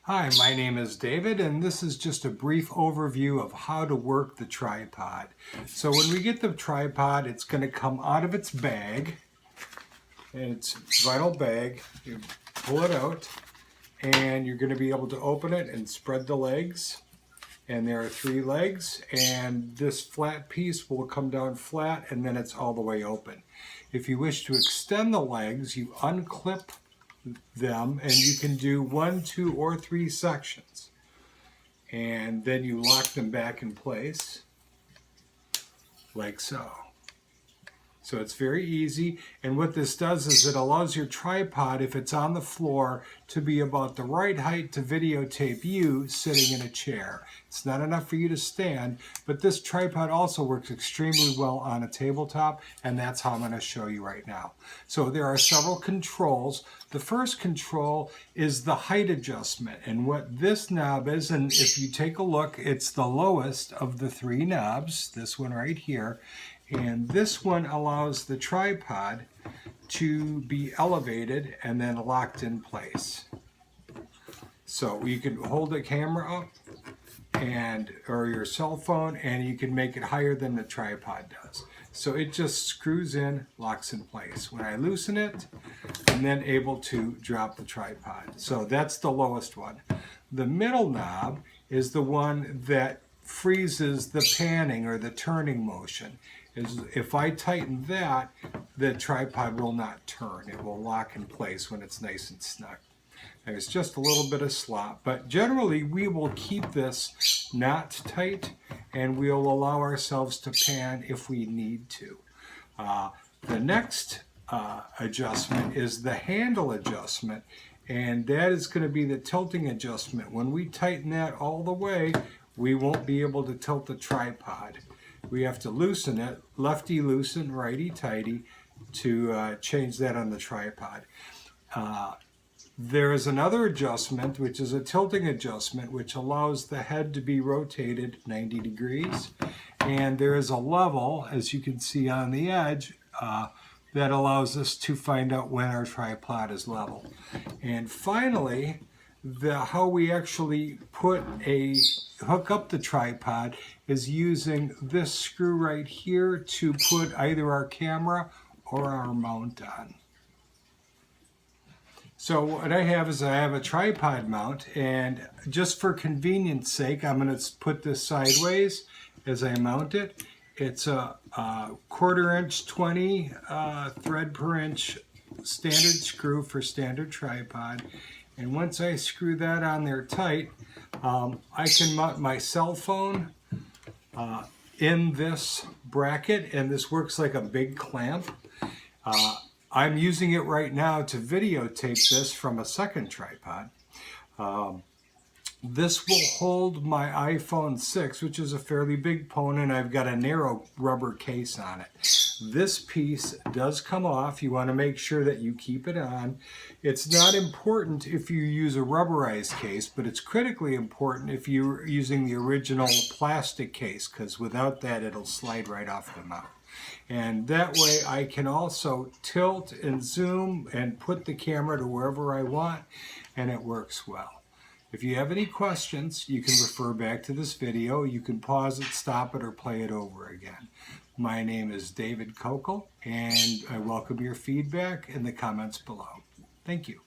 Hi, my name is David, and this is just a brief overview of how to work the tripod. So when we get the tripod, it's going to come out of its bag, and it's vinyl bag. You pull it out, and you're going to be able to open it and spread the legs. And there are 3 legs, and this flat piece will come down flat, and then it's all the way open. If you wish to extend the legs, you unclip them, and you can do 1, 2, or 3 sections, and then you lock them back in place like so. So it's very easy, and what this does is it allows your tripod, if it's on the floor, to be about the right height to videotape you sitting in a chair. It's not enough for you to stand, but this tripod also works extremely well on a tabletop, and that's how I'm going to show you right now. So there are several controls. The first control is the height adjustment, and what this knob is, and if you take a look, it's the lowest of the 3 knobs, this one right here. And this one allows the tripod to be elevated and then locked in place. So you can hold the camera up or your cell phone, and you can make it higher than the tripod does. So it just screws in, locks in place. When I loosen it, I'm then able to drop the tripod. So that's the lowest one. The middle knob is the one that freezes the panning or the turning motion. If I tighten that, the tripod will not turn. It will lock in place when it's nice and snug. There's just a little bit of slop, but generally we will keep this not tight, and we'll allow ourselves to pan if we need to. The next adjustment is the handle adjustment, and that is going to be the tilting adjustment. When we tighten that all the way, we won't be able to tilt the tripod. We have to loosen it, lefty loosen, righty tighty, to change that on the tripod. There is another adjustment, which is a tilting adjustment, which allows the head to be rotated 90 degrees. And there is a level, as you can see on the edge, that allows us to find out when our tripod is level. And finally, how we actually hook up the tripod is using this screw right here to put either our camera or our mount on. So what I have is I have a tripod mount, and just for convenience sake, I'm going to put this sideways as I mount it. It's a 1/4 inch 20 thread per inch standard screw for standard tripod. And once I screw that on there tight, I can mount my cell phone in this bracket, and this works like a big clamp. I'm using it right now to videotape this from a second tripod. This will hold my iPhone 6, which is a fairly big phone, and I've got a narrow rubber case on it. This piece does come off. You want to make sure that you keep it on. It's not important if you use a rubberized case, but it's critically important if you're using the original plastic case, because without that it'll slide right off the mount. And that way I can also tilt and zoom and put the camera to wherever I want, and it works well. If you have any questions, you can refer back to this video. You can pause it, stop it, or play it over again. My name is David Kokel, and I welcome your feedback in the comments below. Thank you.